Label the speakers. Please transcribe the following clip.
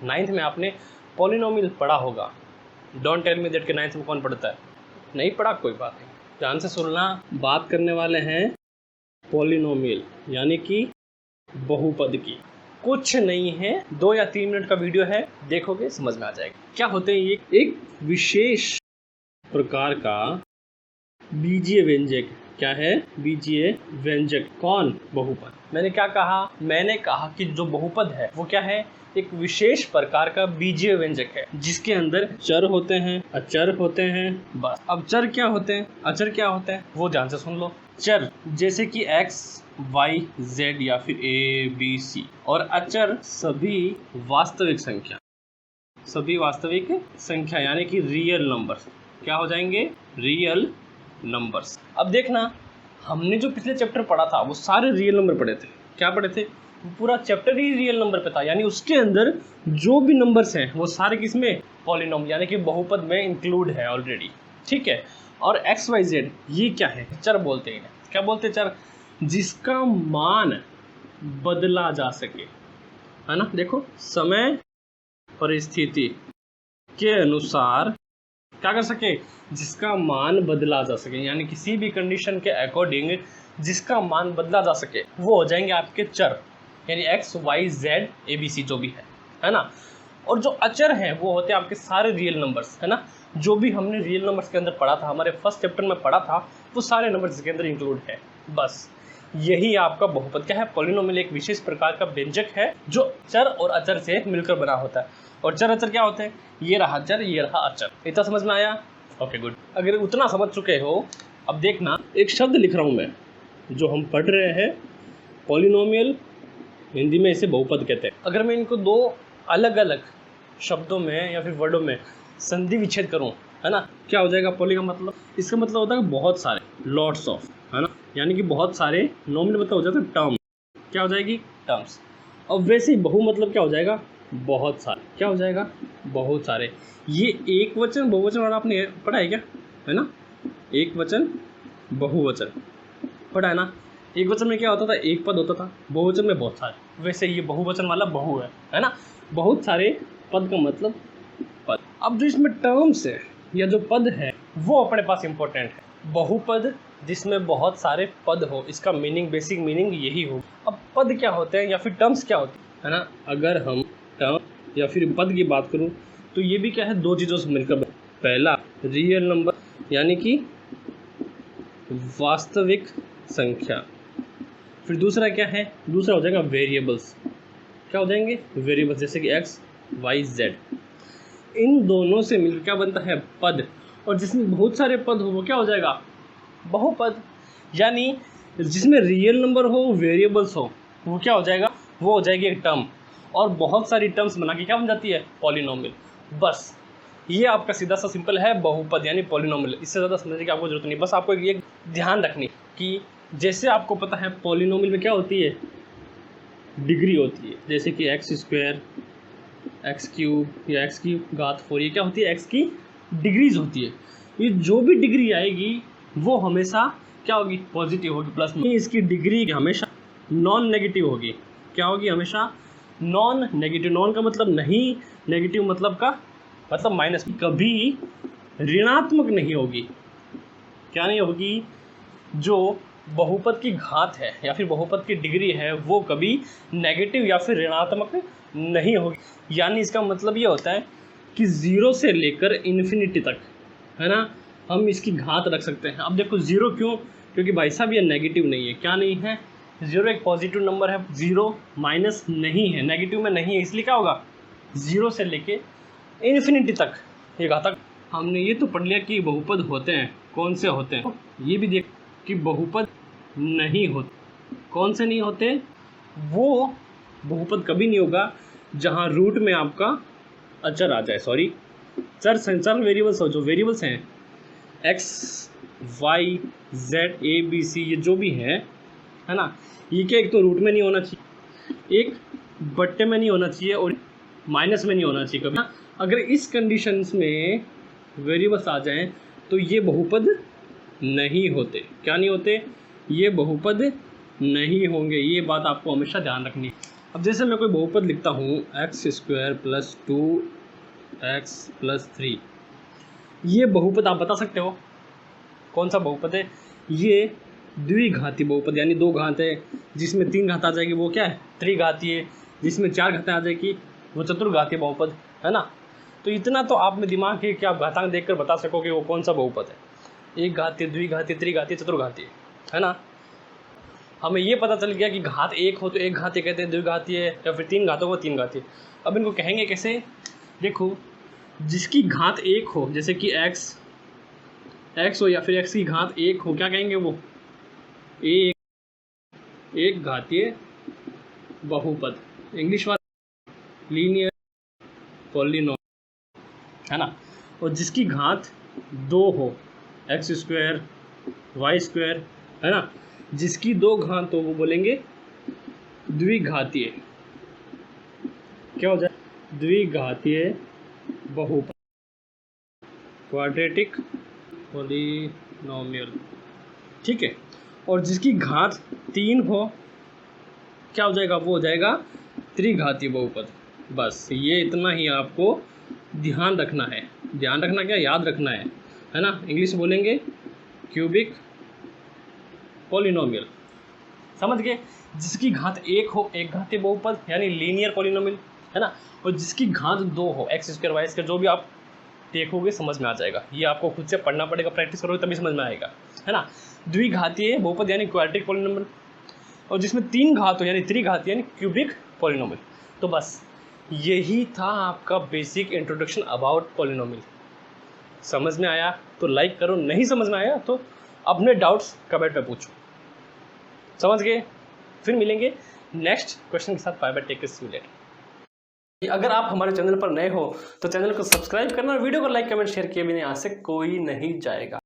Speaker 1: 9th में आपने polynomial पढ़ा होगा। डोंट टेल मी दैट के 9th में कौन पढ़ता है, नहीं पढ़ा, कोई बात नहीं, ध्यान से सुनना। बात करने वाले हैं पॉलिनोमियल यानी कि बहुपद की। कुछ नहीं है, 2 या 3 मिनट का वीडियो है, देखोगे समझ में आ जाएगा क्या होते हैं ये। एक विशेष प्रकार का बीजीय व्यंजक। क्या है? बीजीय व्यंजक। कौन? बहुपद। मैंने क्या कहा? मैंने कहा कि जो बहुपद है वो क्या है? एक विशेष प्रकार का बीजीय व्यंजक है जिसके अंदर चर होते हैं, अचर होते हैं। बस। अब चर क्या होते हैं, अचर क्या होते हैं, वो ध्यान से सुन लो। चर जैसे कि x, y, z या फिर a, b, c, और अचर सभी वास्तविक संख्या, सभी वास्तविक संख्या यानी कि रियल नंबर्स। क्या हो जाएंगे? Real numbers. अब देखना, हमने जो पिछले चैप्टर पढ़ा था वो सारे रियल नंबर पढ़े थे। क्या पढ़े थे? पूरा चैप्टर ही रियल नंबर पे था, यानी उसके अंदर जो भी नंबर्स हैं वो सारे किसमें? पॉलिनोम यानी कि बहुपद में इंक्लूड है ऑलरेडी। ठीक है। और x, y, z ये क्या है? चर बोलते हैं। क्या बोलते हैं? चर, जिसका मान बदला जा सके, है ना। देखो, समय परिस्थिति के अनुसार क्या कर सके? जिसका मान बदला जा सके, यानी किसी भी कंडीशन के अकॉर्डिंग जिसका मान बदला जा सके वो हो जाएंगे आपके चर, यानी x, y, z, a, b, c जो भी है ना। और जो अचर हैं वो होते हैं आपके सारे रियल नंबर्स, है ना। जो भी हमने रियल नंबर्स के अंदर पढ़ा था, हमारे फर्स्ट चैप्टर में पढ़ा था, वो सारे नंबर्स इसके अंदर इंक्लूड है। बस यही आपका बहुपद क्या है? पॉलिनोमियल एक विशेष प्रकार का व्यंजक है जो चर और अचर से मिलकर बना होता है। और चर अचर क्या होते हैं? ये रहा चर, ये रहा अचर। इतना समझ में आया? Okay, good. अगर उतना समझ चुके हो, अब देखना, एक शब्द लिख रहा हूँ मैं जो हम पढ़ रहे हैं, पॉलिनोमियल, हिंदी में इसे बहुपद कहते हैं। अगर मैं इनको 2 अलग अलग शब्दों में या फिर वर्डों में संधि विच्छेद करूं, है ना, क्या हो जाएगा? पॉली का मतलब, इसका मतलब होता है बहुत सारे, लॉट्स ऑफ, है ना, यानी कि बहुत सारे। नॉमिनल मतलब हो जाता है टर्म, क्या हो जाएगी? टर्म्स। अब वैसे ही बहु मतलब क्या हो जाएगा? बहुत सारे। क्या हो जाएगा? बहुत सारे। ये एक वचन बहुवचन वाला आपने पढ़ा है क्या? है ना, एक वचन बहुवचन पढ़ा है ना। एक वचन में क्या होता था? एक पद होता था, बहुवचन में बहुत सारे। वैसे ये बहुवचन वाला बहु है ना। बहुत सारे पद का मतलब पद। अब जो इसमें टर्म्स है या जो पद है वो अपने पास इंपॉर्टेंट है। बहुपद जिसमें बहुत सारे पद हो, इसका मीनिंग, बेसिक मीनिंग यही हो। अब पद क्या होते हैं या फिर टर्म्स क्या होते हैं, है ना। अगर हम टर्म या फिर पद की बात करूं तो ये भी क्या है? 2 चीज़ों से मिलकर। पहला रियल नंबर यानी कि वास्तविक संख्या, फिर दूसरा क्या है? दूसरा हो जाएगा वेरिएबल्स। क्या हो जाएंगे? वेरिएबल्स, जैसे कि x, y, z। इन दोनों से मिलकर क्या बनता है? पद। और जिसमें बहुत सारे पद हो वो क्या हो जाएगा? बहुपद। यानी जिसमें रियल नंबर हो, वेरिएबल्स हो, वो क्या हो जाएगा? वो हो जाएगी एक टर्म। और बहुत सारी टर्म्स बना के क्या बन जाती है? पॉलिनोमियल। बस ये आपका सीधा सा सिंपल है बहुपद यानी पॉलिनोमियल। इससे ज़्यादा समझने की आपको जरूरत नहीं। बस आपको ये ध्यान रखनी कि जैसे आपको पता है पॉलिनोमियल में क्या होती है? डिग्री होती है, जैसे कि x², x³ या x⁴, ये क्या होती है? x की डिग्रीज होती है। ये जो भी डिग्री आएगी वो हमेशा क्या होगी? पॉजिटिव होगी, प्लस में। इसकी डिग्री हमेशा नॉन नेगेटिव होगी। क्या होगी? हमेशा नॉन नेगेटिव। नॉन का मतलब नहीं, नेगेटिव मतलब का मतलब माइनस। कभी ऋणात्मक नहीं होगी। क्या नहीं होगी? जो बहुपद की घात है या फिर बहुपद की डिग्री है वो कभी नेगेटिव या फिर ऋणात्मक नहीं होगी। यानी इसका मतलब ये होता है कि 0 से लेकर इन्फिनिटी तक, है ना, हम इसकी घात रख सकते हैं। अब देखो 0 क्यों? क्योंकि भाई साहब ये नेगेटिव नहीं है। क्या नहीं है? 0 एक पॉजिटिव नंबर है, 0 माइनस नहीं है, नेगेटिव में नहीं है, इसलिए क्या होगा? 0 से लेके इन्फिनिटी तक ये घातक। हमने ये तो पढ़ लिया कि बहुपद होते हैं, कौन से होते हैं। ये भी देख कि बहुपद नहीं होते। कौन से नहीं होते? वो बहुपद कभी नहीं होगा जहाँ रूट में आपका अचर आ जाए, सॉरी चर वेरिएबल्स हो, जो वेरिएबल्स हैं x, y, z, a, b, c, ये जो भी है ना, ये क्या? एक तो रूट में नहीं होना चाहिए, एक बट्टे में नहीं होना चाहिए और माइनस में नहीं होना चाहिए कभी। अगर इस कंडीशंस में वेरिएबल्स आ जाएं तो ये बहुपद नहीं होते। क्या नहीं होते? ये बहुपद नहीं होंगे। ये बात आपको हमेशा ध्यान रखनी है। अब जैसे मैं कोई बहुपद लिखता हूँ x² + 2x + 3, ये बहुपद आप बता सकते हो कौन सा बहुपद है? ये द्विघाती बहुपद, यानी 2 घात है, जिसमें 3 घात आ जाएगी वो क्या है? त्रिघातीय। जिसमें 4 घातें आ जाएगी वो चतुर्घातीय बहुपद है ना। तो इतना तो आप में दिमाग है कि आप घातांक देखकर बता सको कि वो कौन सा बहुपद है, एक घातीय, द्विघातीय, त्रिघातीय, चतुर्घातीय, है ना। हमें ये पता चल गया कि घात 1 हो तो एक घातीय कहते हैं, द्विघातीय या फिर 3 घातों को 3 घातीय। अब इनको कहेंगे कैसे? देखो, जिसकी घात 1 हो, जैसे कि x हो या फिर x की घात 1 हो, क्या कहेंगे वो? एक घातीय बहुपद, इंग्लिश वाला लीनियर पॉलिनोमियल, है ना। और जिसकी घात 2 हो, x², y², है ना, जिसकी 2 घात हो वो बोलेंगे द्विघातीय। क्या हो जाए? द्विघातीय बहुपद, क्वाड्रेटिक पॉलिनोमियल, ठीक है। और जिसकी घात 3 हो, क्या हो जाएगा? वो हो जाएगा त्रिघातीय बहुपद। बस ये इतना ही आपको ध्यान रखना है। ध्यान रखना क्या, याद रखना है ना। इंग्लिश बोलेंगे क्यूबिक पॉलिनोमियल, समझ गए। जिसकी घात 1 हो, एक घातीय बहुपद यानी लीनियर पॉलिनोमियल, है ना। और जिसकी घात 2 हो, x² y², जो भी आप देखोगे समझ में आ जाएगा। ये आपको खुद से पढ़ना पड़ेगा, प्रैक्टिस करोगे तभी समझ में आएगा, है ना। द्विघातीय बहुपद यानी क्वाड्रेटिक पॉलिनोमियल, और जिसमें 3 घात हो यानी त्रिघातीय यानी क्यूबिक पॉलिनोमियल। तो बस यही था आपका बेसिक इंट्रोडक्शन अबाउट पॉलिनोमियल। समझ में आया तो लाइक करो, नहीं समझ में आया तो अपने डाउट्स कमेंट में पूछो। समझ गए? फिर मिलेंगे नेक्स्ट क्वेश्चन के साथ। Bye bye, take care, see you later. अगर आप हमारे चैनल पर नए हो तो चैनल को सब्सक्राइब करना और वीडियो को लाइक कमेंट शेयर किए बिना यहाँ से कोई नहीं जाएगा।